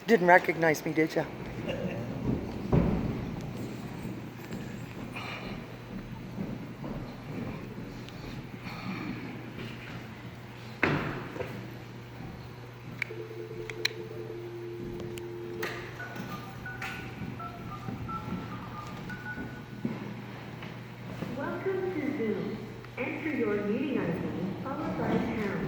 Didn't recognize me, did you? Welcome to Zoom. Enter your meeting ID followed by pound.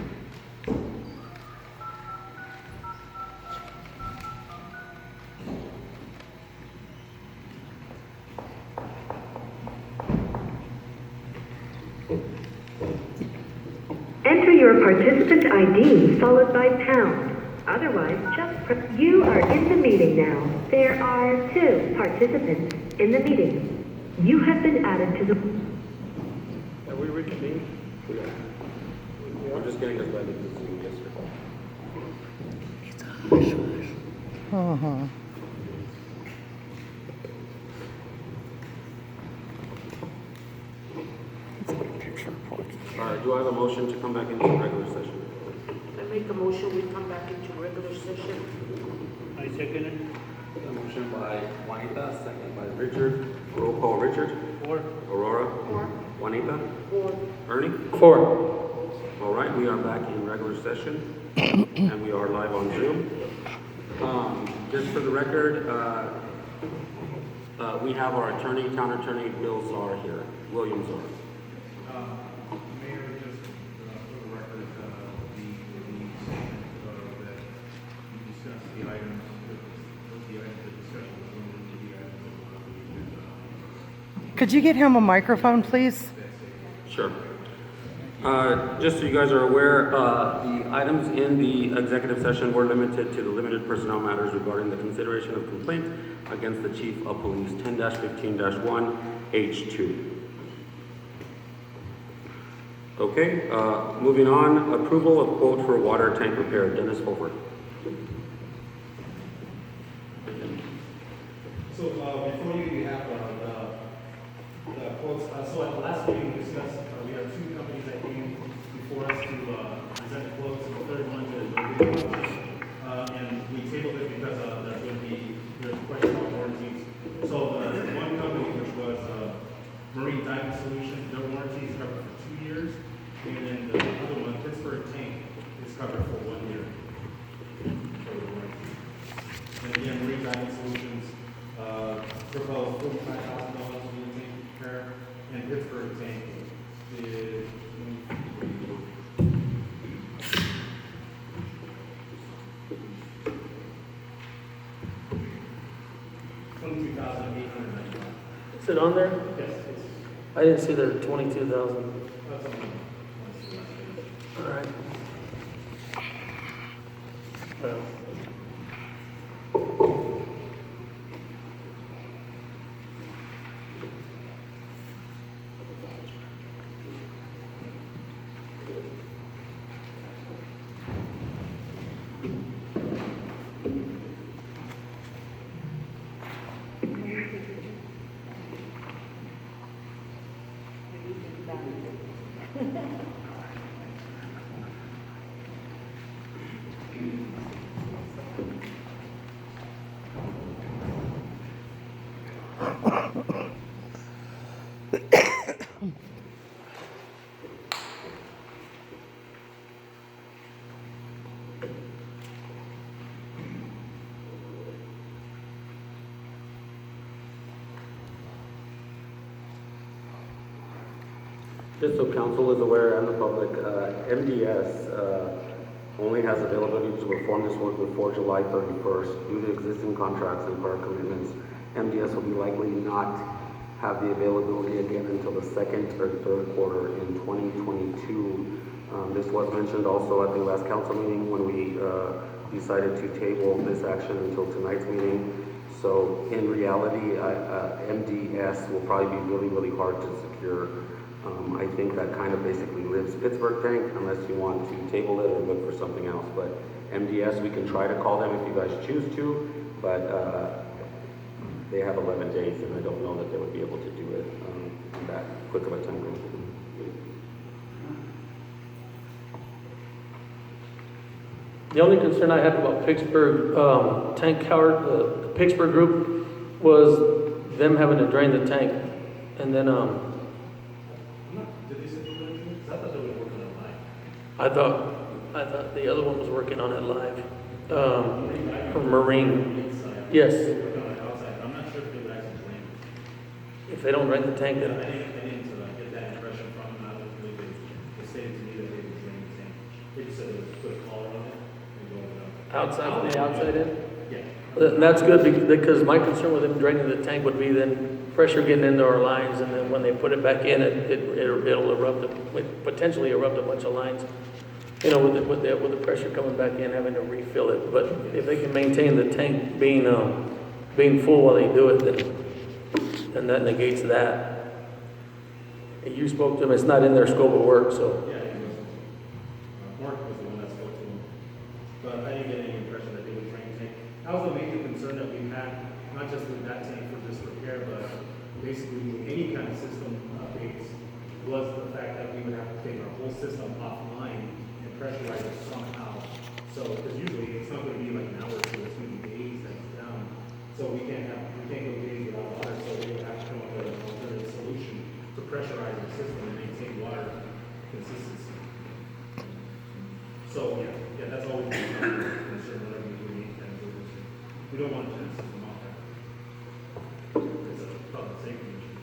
Enter your participant ID followed by pound. Otherwise, just press. You are in the meeting now. There are 2 participants in the meeting. You have been added to the. Have we reconvened? Yeah. I'm just getting us ready to Zoom yesterday. Uh-huh. All right, do I have a motion to come back into regular session? I make a motion, we come back into regular session. I second it. A motion by Juanita, second by Richard. Roll call, Richard. 4. Aurora. 4. Juanita. Or Ernie. 4. All right, we are back in regular session, and we are live on Zoom. Just for the record, we have our attorney, town attorney, Bill Czar here, William Czar. Mayor, just for the record, the that you discussed the items, the discussion was limited to the items. Could you get him a microphone, please? Sure. Just so you guys are aware, the items in the executive session were limited to the limited personnel matters regarding the consideration of complaint against the chief of police, 10-15-1, H2. Okay, moving on, approval of quote for water tank repair, Dennis Holford. So, before you have, the quotes, so at the last meeting we discussed, we have 2 companies that came before us to, present quotes, and the third one to, and we tabled it because, there's a question about warranties. So, the one company, which was, Marine Diving Solutions, their warranty is covered for 2 years, and then the other one, Pittsburgh Tank, is covered for 1 year. For the warranty. And again, Marine Diving Solutions, proposed $45,000 for the tank repair, and Pittsburgh Tank is $22,895. Is it on there? Yes, it's, I didn't see there 22,000. that's on the All right. Well, Just so council is aware and the public, MDS only has availability to perform this work before July 31st. Due to existing contracts and prior commitments, MDS will be likely not have the availability again until the second or third quarter in 2022. This was mentioned also at the last council meeting when we decided to table this action until tonight's meeting. So in reality, MDS will probably be really, really hard to secure. I think that kind of basically lives Pittsburgh Tank unless you want to table it or look for something else. But MDS, we can try to call them if you guys choose to, but they have 11 days and I don't know that they would be able to do it in that quick of a time frame. The only concern I had about Pittsburgh, tank Howard, the Pittsburgh group, was them having to drain the tank. And then, I'm not, did they say they were doing it? 'Cause I thought they were working on mine. I thought the other one was working on it live. For Marine. Inside. Yes. They were working on it outside. I'm not sure if they would actually drain it. If they don't drain the tank, I then didn't get that impression from them. I don't believe they stated to me that they would drain the tank. They just said they would put a collar on it and go it up. outside from the outside in. Yeah. And that's good because my concern with them draining the tank would be then pressure getting into our lines, and then when they put it back in, it'll erupt, potentially erupt a bunch of lines. You know, with the pressure coming back in, having to refill it. But if they can maintain the tank being full while they do it, then that negates that. You spoke to them; it's not in their scope of work, so. Yeah, he was. Mark was the one that spoke to him. But I didn't get any impression that they would drain the tank. That was the major concern that we had, not just with that tank for this repair, but basically with any kind of system updates, was the fact that we would have to take our whole system offline and pressurize it somehow. So, because usually it's not going to be like an hour or two, it's going to be days that it's down. So we can't go days without water, so we would have to come up with an alternative solution to pressurize the system and maintain water consistency. So, yeah, that's always been our concern whenever we do any kind of business. We don't want to turn the system off there. It's a public safety issue.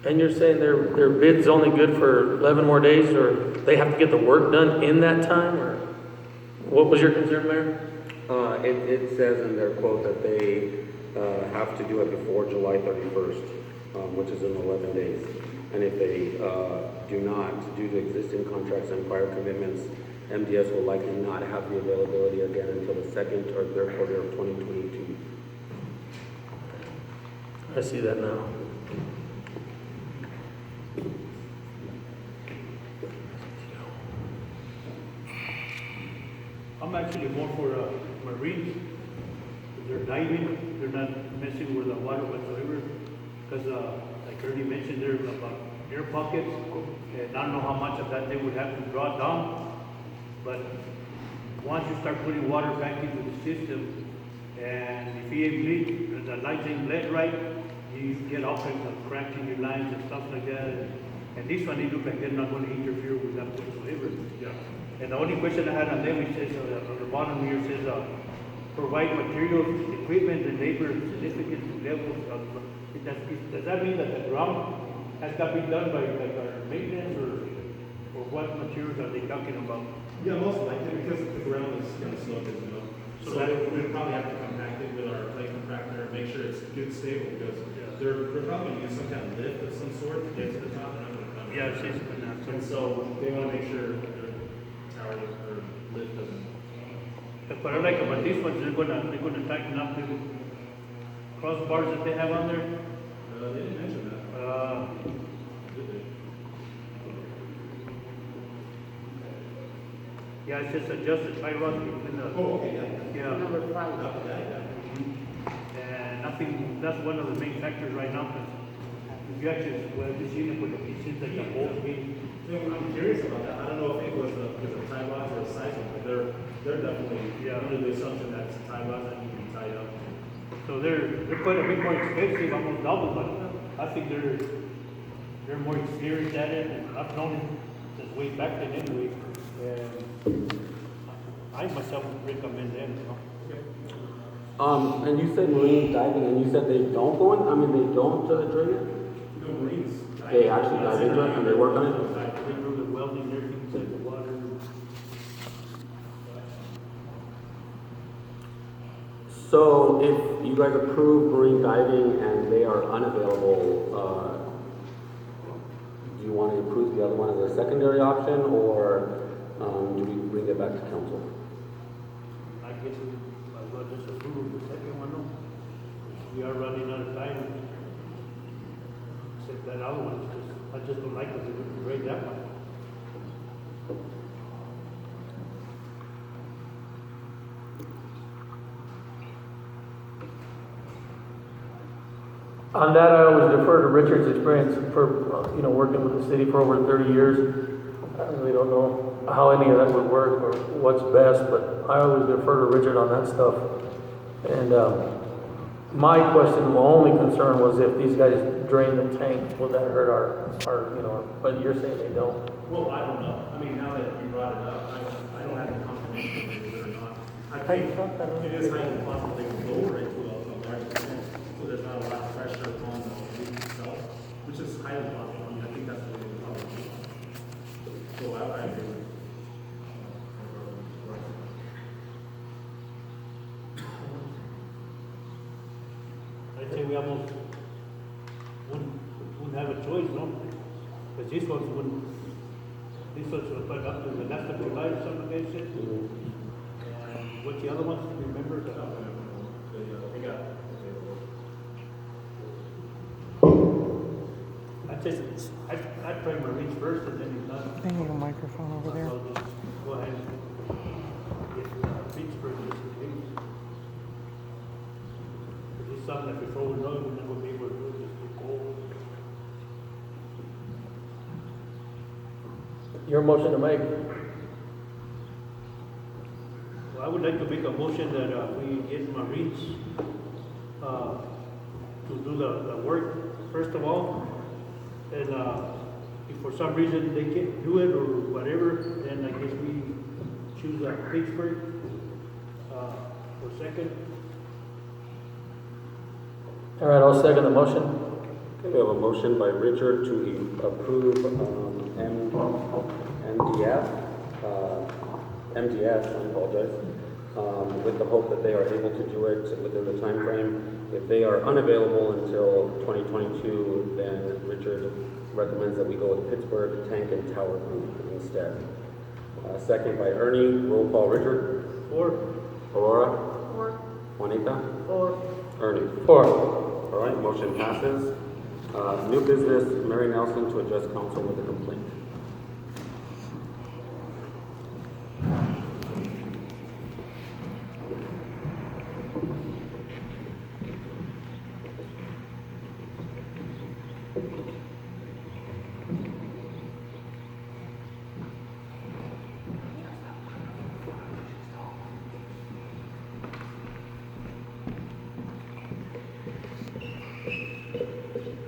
And you're saying their bid's only good for 11 more days, or they have to get the work done in that time, or what was your concern, Mayor? It says in their quote that they have to do it before July 31st, which is in 11 days. And if they do not, due to existing contracts and prior commitments, MDS will likely not have the availability again until the second or third quarter of 2022. I see that now. I'm actually more for Marines. They're diving, they're not messing with the water whatsoever. Because like Ernie mentioned, there's about air pockets, and I don't know how much of that they would have to draw down. But once you start putting water back into the system, and if you ain't bleed, the lines ain't bled right, you get all kinds of cracks in your lines and stuff like that. And this one, they look like they're not going to interfere with that whatsoever. Yeah. And the only question I had on them, it says, on the bottom here, says, provide materials, equipment, and labor significant levels of, does that mean that the ground has got to be done by like our maintenance, or what materials are they talking about? Yeah, most likely because the ground is kind of sloped, as you know. So So that- we'd probably have to compact it with our clay compactor and make sure it's good stable, because they're probably gonna use some kind of lift of some sort to get to the top, they're not gonna come. Yeah, it says, And so they wanna make sure their tower or lift doesn't. but I like about these ones, they're gonna tighten up the crossbars that they have on there. They didn't mention that, did they? Yeah, it's just adjusted tie rod between the, Oh, okay, yeah. yeah. Number 5. And nothing, that's one of the main factors right now, because if you actually, well, this unit with the pieces like the whole thing. Yeah, I'm curious about that. I don't know if it was because of tie rods or size, but they're definitely under the assumption that it's tie rods that need to be tied up. So they're quite a bit more expensive, almost double, but I think they're more experienced at it, and I've known it since way back then anyway. And I myself would recommend them, you know. And you said marine diving, and you said they don't go in? I mean, they don't drain it? No Marines. They actually dive into it and they work on it? They do the welding, everything inside the water. So if you guys approve marine diving and they are unavailable, do you want to approve the other one as a secondary option, or do we bring it back to council? I guess I'll just approve the second one, no? We are running out of time. Except that other one, I just don't like it, they wouldn't grade that one. On that, I always defer to Richard's experience for, working with the city for over 30 years. I really don't know. how any of that would work or what's best, but I always defer to Richard on that stuff. And, my question, my only concern was if these guys drain the tank, will that hurt our, you know, but you're saying they don't. Well, I don't know. I mean, now that you brought it up, I don't have the confirmation if they will or not. I think it is highly possible they can lower it to a larger extent, so there's not a lot of pressure on the roof itself, which is highly possible. I mean, I think that's the way they probably do it. So I agree with you. I'd say we almost wouldn't have a choice, no? Because these ones would put up to the last of July or something like that. And what's the other ones, remember? They got I'd try Marines first and then you're done. They need a microphone over there. I'll just go ahead and get Pittsburgh just in case. If it's something that before we know it, we're not gonna be able to do it, just be cold. Your motion to make, Well, I would like to make a motion that we get Marines to do the work, first of all. And if for some reason they can't do it or whatever, then I guess we choose Pittsburgh for second. all right, I'll second the motion. Okay, we have a motion by Richard to approve MDS, I apologize, with the hope that they are able to do it within the time frame. If they are unavailable until 2022, then Richard recommends that we go with Pittsburgh Tank and Tower Group instead. Second by Ernie, roll call Richard. Or Aurora. Juanita. Ernie. 4. All right, motion passes. New business, Mary Nelson to address council with a complaint.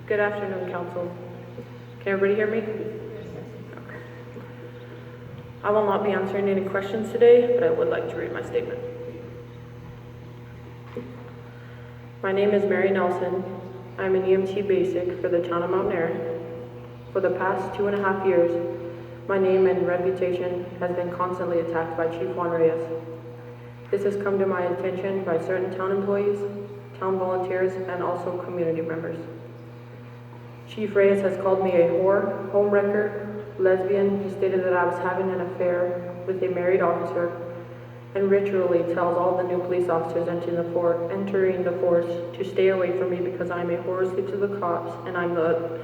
Good afternoon, council. Can everybody hear me? Okay. I will not be answering any questions today, but I would like to read my statement. My name is Mary Nelson. I'm an EMT basic for the town of Mount Airy. For the past 2.5 years, my name and reputation has been constantly attacked by Chief Juan Reyes. This has come to my attention by certain town employees, town volunteers, and also community members. Chief Reyes has called me a whore, homewrecker, lesbian. He stated that I was having an affair with a married officer and ritually tells all the new police officers entering the force to stay away from me because I'm a horror sleep to the cops and I'm the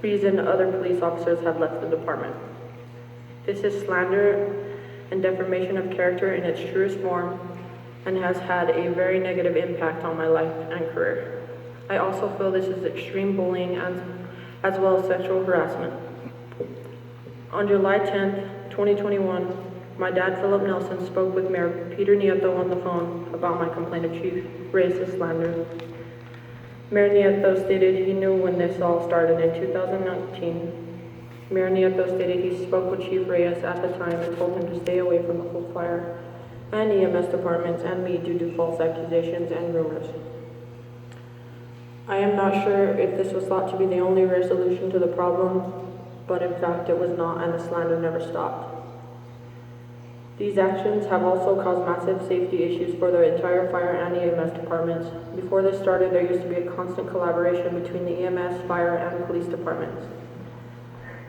reason other police officers have left the department. This is slander and defamation of character in its truest form and has had a very negative impact on my life and career. I also feel this is extreme bullying as well as sexual harassment. On July 10th, 2021, my dad, Philip Nelson, spoke with Mayor Peter Nieto on the phone about my complaint of Chief Reyes' slander. Mayor Nieto stated he knew when this all started in 2019. Mayor Nieto stated he spoke with Chief Reyes at the time and told him to stay away from the whole fire and EMS departments and me due to false accusations and rumors. I am not sure if this was thought to be the only resolution to the problem, but in fact it was not, and the slander never stopped. These actions have also caused massive safety issues for the entire fire and EMS departments. Before this started, there used to be a constant collaboration between the EMS, fire, and police departments.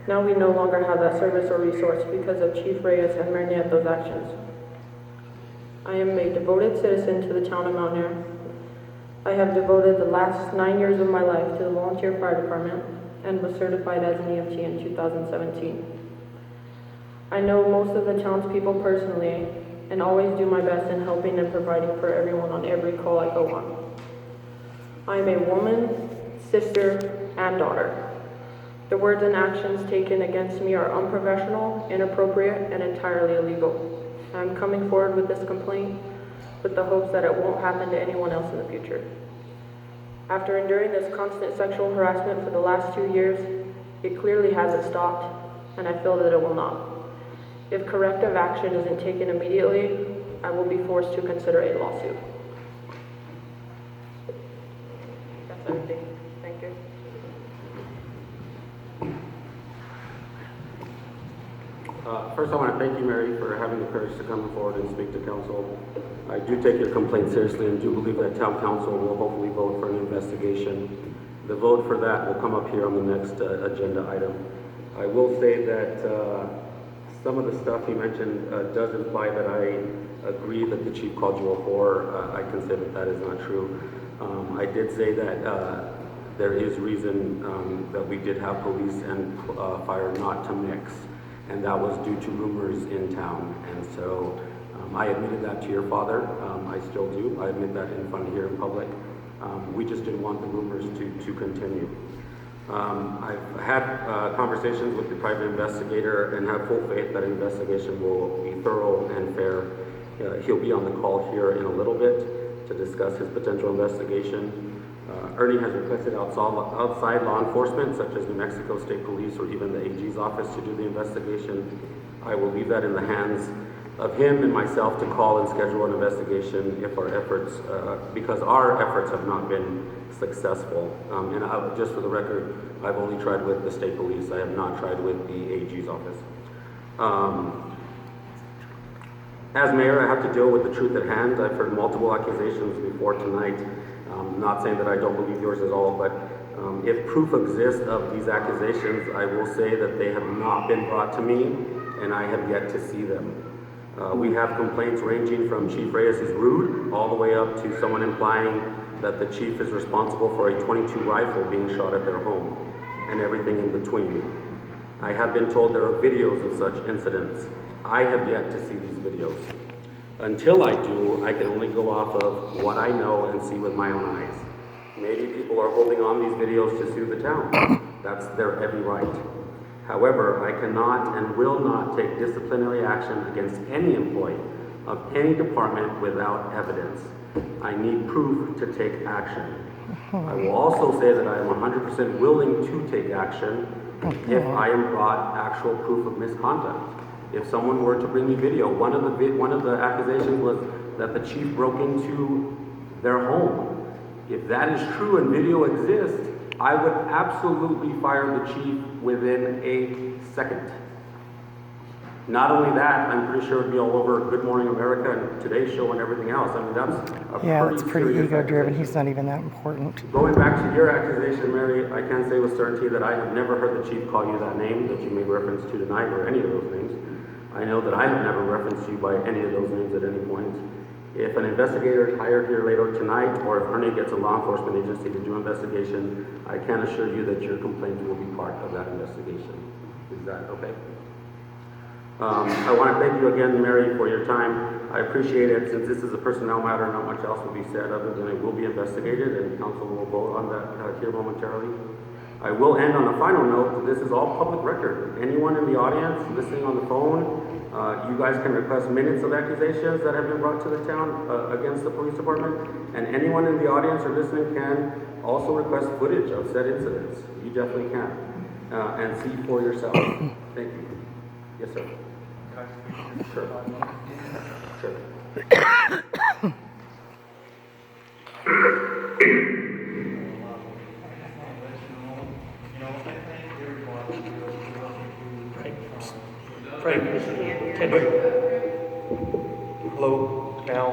Now we no longer have that service or resource because of Chief Reyes and Mayor Nieto's actions. I am a devoted citizen to the town of Mount Airy. I have devoted the last 9 years of my life to the volunteer fire department and was certified as an EMT in 2017. I know most of the townspeople personally and always do my best in helping and providing for everyone on every call I go on. I am a woman, sister, and daughter. The words and actions taken against me are unprofessional, inappropriate, and entirely illegal. I'm coming forward with this complaint with the hopes that it won't happen to anyone else in the future. After enduring this constant sexual harassment for the last 2 years, it clearly hasn't stopped, and I feel that it will not. If corrective action isn't taken immediately, I will be forced to consider a lawsuit. That's everything. Thank you. First, I want to thank you, Mary, for having the courage to come forward and speak to council. I do take your complaint seriously and do believe that town council will hopefully vote for an investigation. The vote for that will come up here on the next agenda item. I will say that some of the stuff you mentioned does imply that I agree that the chief called you a whore. I can say that that is not true. I did say that there is reason that we did have police and fire not to mix, and that was due to rumors in town. And so I admitted that to your father. I still do. I admit that in front here in public. We just didn't want the rumors to continue. I've had conversations with the private investigator and have full faith that investigation will be thorough and fair. He'll be on the call here in a little bit to discuss his potential investigation. Ernie has requested outside law enforcement, such as New Mexico State Police or even the AG's office, to do the investigation. I will leave that in the hands of him and myself to call and schedule an investigation if our efforts, because our efforts have not been successful. Just for the record, I've only tried with the state police. I have not tried with the AG's office. As mayor, I have to deal with the truth at hand. I've heard multiple accusations before tonight. Not saying that I don't believe yours at all, but if proof exists of these accusations, I will say that they have not been brought to me, and I have yet to see them. We have complaints ranging from Chief Reyes is rude, all the way up to someone implying that the chief is responsible for a .22 rifle being shot at their home, and everything in between. I have been told there are videos of such incidents. I have yet to see these videos. Until I do, I can only go off of what I know and see with my own eyes. Maybe people are holding on these videos to sue the town. That's their every right. However, I cannot and will not take disciplinary action against any employee of any department without evidence. I need proof to take action. I will also say that I am 100% willing to take action if I am brought actual proof of misconduct. If someone were to bring me video, one of the accusations was that the chief broke into their home. If that is true and video exists, I would absolutely fire the chief within a second. Not only that, I'm pretty sure it'd be all over Good Morning America and Today's Show and everything else. I mean, that's It's pretty serious ego-driven. accusation. He's not even that important. Going back to your accusation, Mary, I can say with certainty that I have never heard the chief call you that name that you made reference to tonight, or any of those names. I know that I have never referenced you by any of those names at any point. If an investigator is hired here later tonight, or if Ernie gets a law enforcement agency to do investigation, I can assure you that your complaint will be part of that investigation. Is that okay? I want to thank you again, Mary, for your time. I appreciate it. Since this is a personnel matter, not much else will be said other than it will be investigated, and council will vote on that here momentarily. I will end on a final note. This is all public record. Anyone in the audience listening on the phone, you guys can request minutes of accusations that have been brought to the town against the police department, and anyone in the audience or listening can also request footage of said incidents. You definitely can, and see for yourself. Thank you. Yes, sir. Sure. Sure. Frank, hello, now,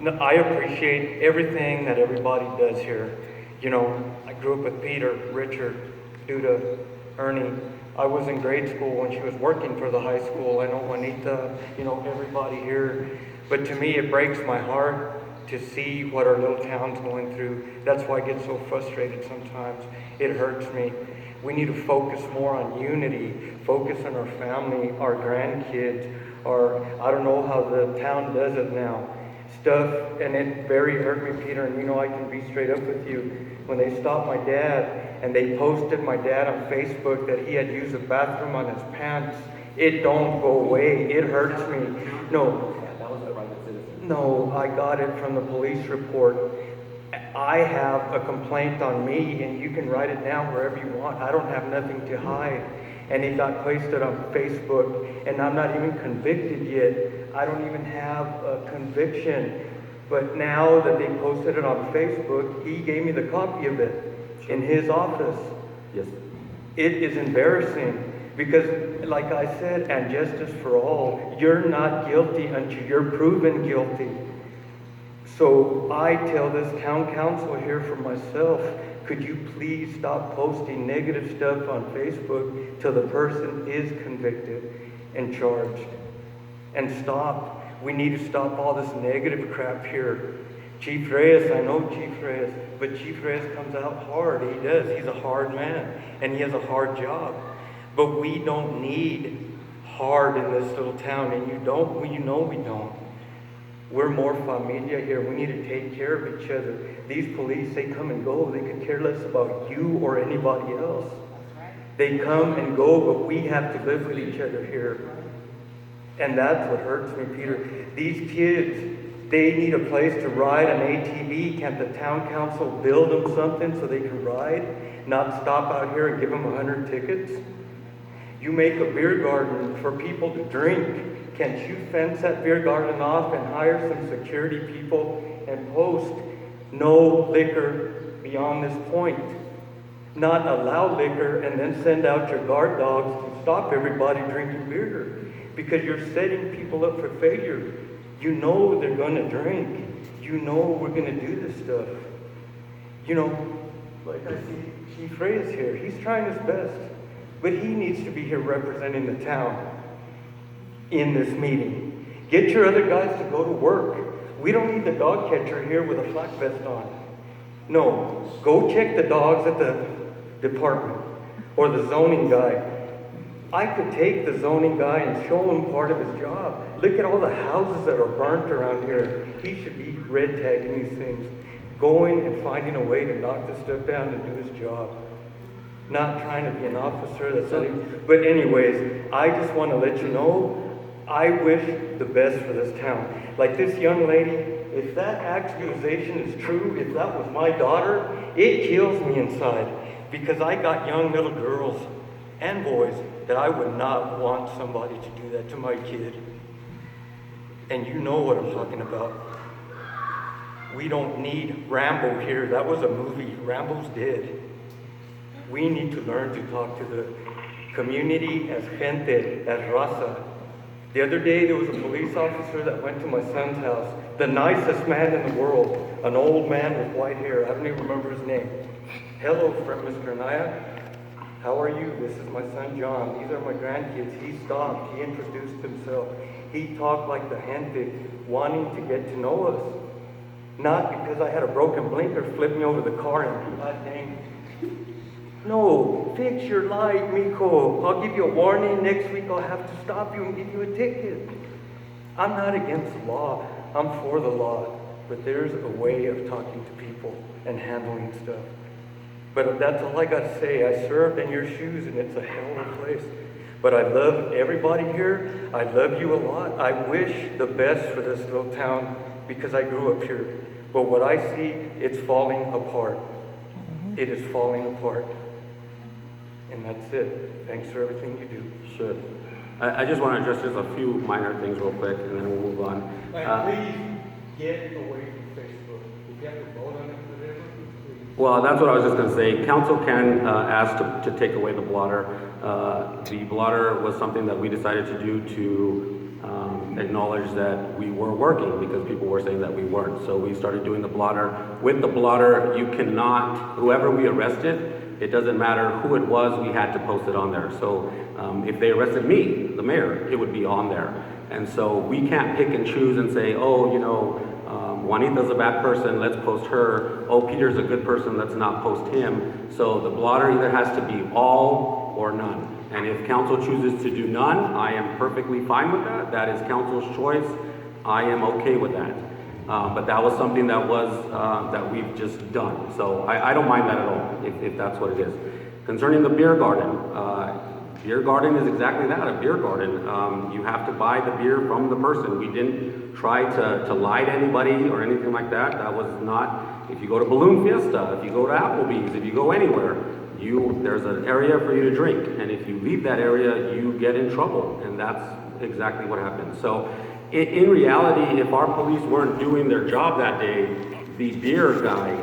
no, I appreciate everything that everybody does here. You know, I grew up with Peter, Richard, Duda, Ernie. I was in grade school when she was working for the high school. I know Juanita, you know, everybody here. But to me, it breaks my heart to see what our little town's going through. That's why I get so frustrated sometimes. It hurts me. We need to focus more on unity, focus on our family, our grandkids, or I don't know how the town does it now. stuff, and it very hurt me, Peter, and you know I can be straight up with you. When they stopped my dad, and they posted my dad on Facebook that he had used the bathroom on his pants, it don't go away. It hurts me. No, That was a private citizen. no, I got it from the police report. I have a complaint on me, and you can write it down wherever you want. I don't have nothing to hide. And it got posted on Facebook, and I'm not even convicted yet. I don't even have a conviction. But now that they posted it on Facebook, he gave me the copy of it in his office. Yes. It is embarrassing because, like I said, and justice for all, you're not guilty until you're proven guilty. So I tell this town council here for myself, could you please stop posting negative stuff on Facebook till the person is convicted and charged? And stop. We need to stop all this negative crap here. Chief Reyes, I know Chief Reyes, but Chief Reyes comes out hard. He does. He's a hard man, and he has a hard job. But we don't need hard in this little town, and you know we don't. We're more familia here. We need to take care of each other. These police, they come and go. They could care less about you or anybody else. They come and go, but we have to live with each other here. And that's what hurts me, Peter. These kids, they need a place to ride an ATV. Can't the town council build them something so they can ride? Not stop out here and give them 100 tickets? You make a beer garden for people to drink. Can't you fence that beer garden off and hire some security people and post no liquor beyond this point? Not allow liquor and then send out your guard dogs to stop everybody drinking beer. Because you're setting people up for failure. You know they're going to drink. You know we're going to do this stuff. You know, like I see Chief Reyes here. He's trying his best. But he needs to be here representing the town in this meeting. Get your other guys to go to work. We don't need the dog catcher here with a flak vest on. No, go check the dogs at the department or the zoning guy. I could take the zoning guy and show him part of his job. Look at all the houses that are burnt around here. He should be red tagging these things, going and finding a way to knock this stuff down and do his job. Not trying to be an officer, that's not even, but anyways, I just want to let you know, I wish the best for this town. Like this young lady, if that accusation is true, if that was my daughter, it kills me inside. Because I got young little girls and boys that I would not want somebody to do that to my kid. And you know what I'm talking about. We don't need Rambo here. That was a movie. Rambo's dead. We need to learn to talk to the community as gente, as raza. The other day there was a police officer that went to my son's house. The nicest man in the world. An old man with white hair. I don't even remember his name. Hello, friend, Mr. Anaya. How are you? This is my son John. These are my grandkids. He stopped. He introduced himself. He talked like the gente, wanting to get to know us. Not because I had a broken blinker flip me over the car and God dang. No, fix your light, Miko. I'll give you a warning. Next week I'll have to stop you and give you a ticket. I'm not against the law. I'm for the law. But there's a way of talking to people and handling stuff. But that's all I got to say. I served in your shoes, and it's a hell of a place. But I love everybody here. I love you a lot. I wish the best for this little town because I grew up here. But what I see, it's falling apart. It is falling apart. And that's it. Thanks for everything you do. Sure. I just want to address just a few minor things real quick, and then we'll move on. Please get away from Facebook. If you have to vote on it, whatever, please. Well, that's what I was just going to say. Council can ask to take away the blotter. The blotter was something that we decided to do to acknowledge that we were working because people were saying that we weren't. So we started doing the blotter. With the blotter, you cannot, whoever we arrested, it doesn't matter who it was, we had to post it on there. So if they arrested me, the mayor, it would be on there. And so we can't pick and choose and say, oh, you know, Juanita's a bad person, let's post her. Oh, Peter's a good person, let's not post him. So the blotter either has to be all or none. And if council chooses to do none, I am perfectly fine with that. That is council's choice. I am okay with that. But that was something that was, that we've just done. So I don't mind that at all, if that's what it is. Concerning the beer garden is exactly that, a beer garden. You have to buy the beer from the person. We didn't try to lie to anybody or anything like that. That was not, if you go to Balloon Fiesta, if you go to Applebee's, if you go anywhere, there's an area for you to drink. And if you leave that area, you get in trouble. And that's exactly what happened. So in reality, if our police weren't doing their job that day, the beer guy,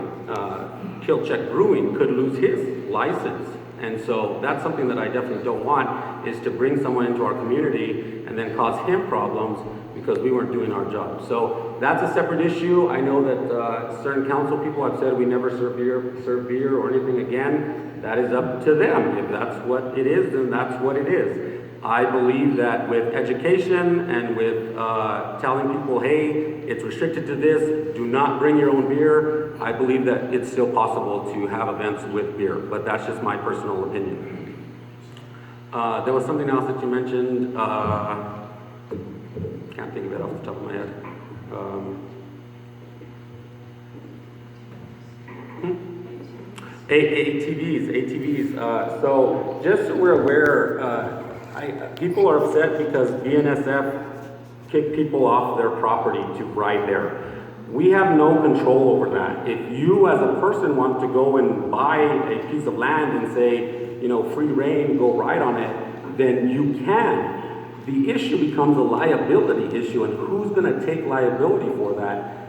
Kilchek Brewing, could lose his license. And so that's something that I definitely don't want, is to bring someone into our community and then cause him problems because we weren't doing our job. So that's a separate issue. I know that certain council people have said we never serve beer or anything again. That is up to them. If that's what it is, then that's what it is. I believe that with education and with telling people, hey, it's restricted to this, do not bring your own beer, I believe that it's still possible to have events with beer, but that's just my personal opinion. There was something else that you mentioned, can't think of it off the top of my head. ATVs. So just so we're aware, people are upset because BNSF kicked people off their property to ride there. We have no control over that. If you as a person want to go and buy a piece of land and say, you know, free reign, go ride on it, then you can. The issue becomes a liability issue, and who's going to take liability for that?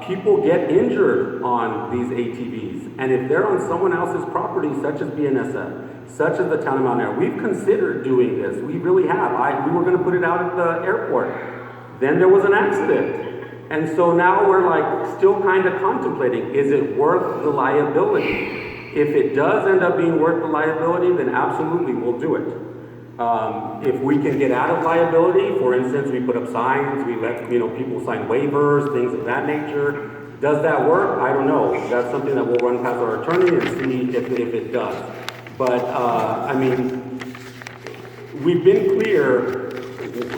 People get injured on these ATVs, and if they're on someone else's property, such as BNSF, such as the town of Mount Airy, we've considered doing this. We really have. We were going to put it out at the airport. Then there was an accident. And so now we're like still kind of contemplating, is it worth the liability? If it does end up being worth the liability, then absolutely we'll do it. If we can get out of liability, for instance, we put up signs, we let people sign waivers, things of that nature. Does that work? I don't know. That's something that we'll run past our attorney and see if it does. But I mean, we've been clear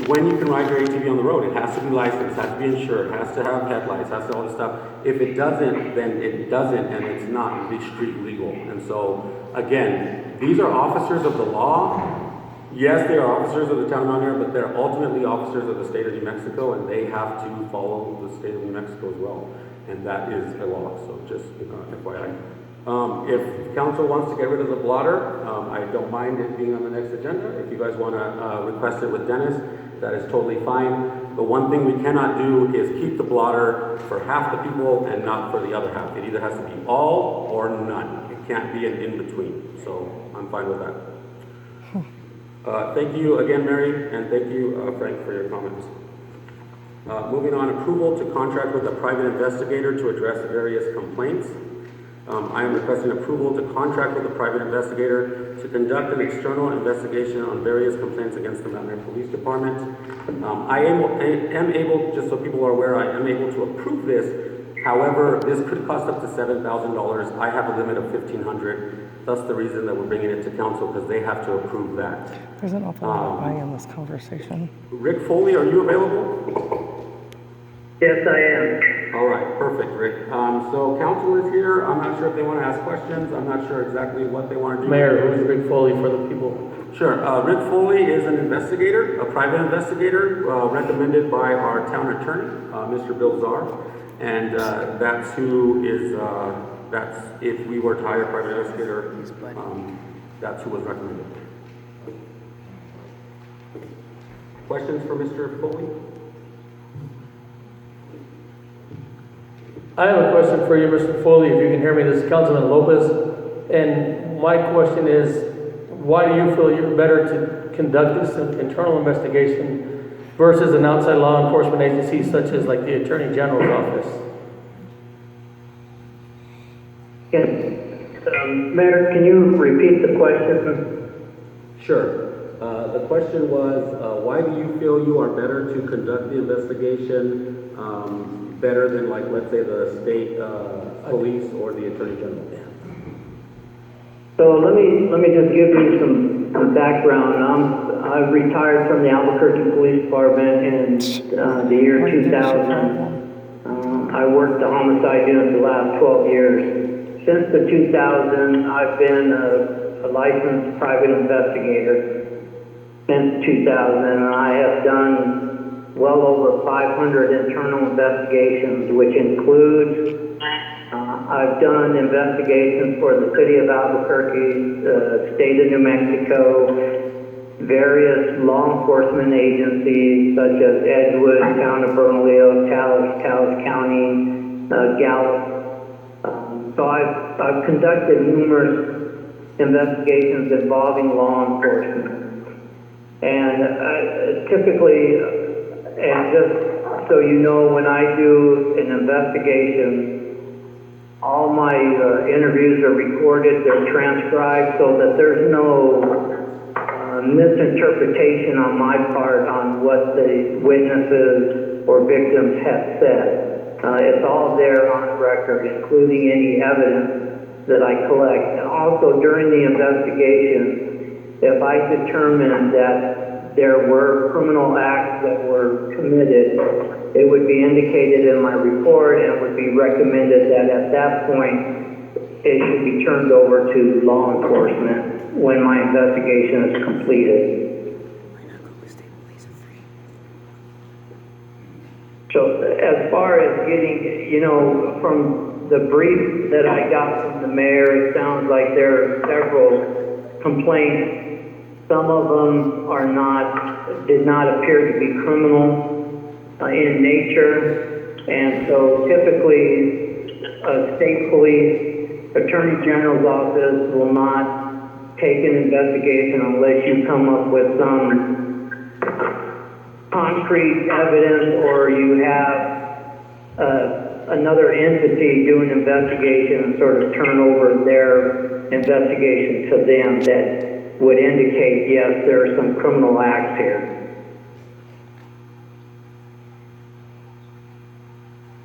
when you can ride your ATV on the road. It has to be licensed, has to be insured, has to have headlights, has to all this stuff. If it doesn't, then it doesn't, and it's not street legal. And so, again, these are officers of the law. Yes, they are officers of the town of Mount Airy, but they're ultimately officers of the state of New Mexico, and they have to follow the state of New Mexico as well. And that is a law, so just FYI. If council wants to get rid of the blotter, I don't mind it being on the next agenda. If you guys want to request it with Dennis, that is totally fine. The one thing we cannot do is keep the blotter for half the people and not for the other half. It either has to be all or none. It can't be an in-between. So I'm fine with that. Thank you again, Mary, and thank you, Frank, for your comments. Moving on, approval to contract with a private investigator to address various complaints. I am requesting approval to contract with a private investigator to conduct an external investigation on various complaints against the Mount Airy Police Department. I am able, just so people are aware, I am able to approve this. However, this could cost up to $7,000. I have a limit of $1,500. That's the reason that we're bringing it to council, because they have to approve that. There's an awful lot of I in this conversation. Rick Foley, are you available? Yes, I am. All right, perfect, Rick. So council is here. I'm not sure if they want to ask questions. I'm not sure exactly what they want to do. Mayor, who's Rick Foley for the people? Sure. Rick Foley is an investigator, a private investigator, recommended by our town attorney, Mr. Bill Czar. And that's who is, that's, if we were to hire a private investigator, that's who was recommended. Questions for Mr. Foley? I have a question for you, Mr. Foley, if you can hear me. This is Councilman Lopez. And my question is, why do you feel you're better to conduct this internal investigation versus an outside law enforcement agency such as like the Attorney General's office? Mayor, can you repeat the question? Sure. The question was, why do you feel you are better to conduct the investigation better than, like, let's say the state police or the Attorney General? So let me just give you some background. I retired from the Albuquerque Police Department in the year 2000. I worked the homicide unit the last 12 years. Since the 2000, I've been a licensed private investigator since 2000, and I have done well over 500 internal investigations, which includes I've done investigations for the city of Albuquerque, state of New Mexico, various law enforcement agencies such as Edgewood, Town of Bernalillo, Taos County, Gallup. So I've conducted numerous investigations involving law enforcement. And typically, and just so you know, when I do an investigation, all my interviews are recorded, they're transcribed, so that there's no misinterpretation on my part on what the witnesses or victims have said. It's all there on record, including any evidence that I collect. And also during the investigation, if I determine that there were criminal acts that were committed, it would be indicated in my report, and it would be recommended that at that point it should be turned over to law enforcement when my investigation is completed. So as far as getting, you know, from the brief that I got from the mayor, it sounds like there are several complaints. Some of them did not appear to be criminal in nature, and so typically state police, attorney general's office will not take an investigation unless you come up with some concrete evidence, or you have another entity do an investigation and sort of turn over their investigation to them that would indicate, yes, there are some criminal acts here.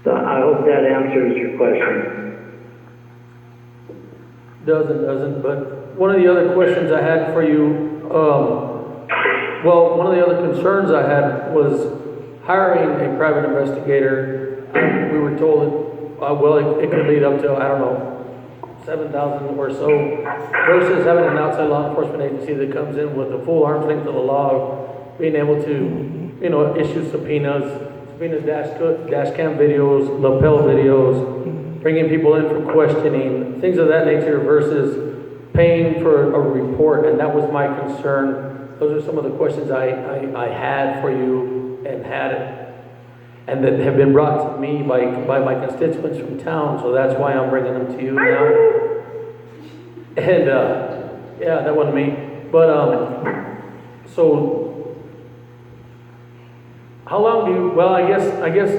So I hope that answers your question. Doesn't, but one of the other questions I had for you, well, one of the other concerns I had was hiring a private investigator. We were told that, it could lead up to, I don't know, $7,000 or so, versus having an outside law enforcement agency that comes in with the full arm's length of the law, being able to, you know, issue subpoenas, dash cam videos, lapel videos, bringing people in for questioning, things of that nature, versus paying for a report. And that was my concern. Those are some of the questions I had for you and that have been brought to me by my constituents from town. So that's why I'm bringing them to you now. And yeah, that wasn't me. But so how long do you? Well, I guess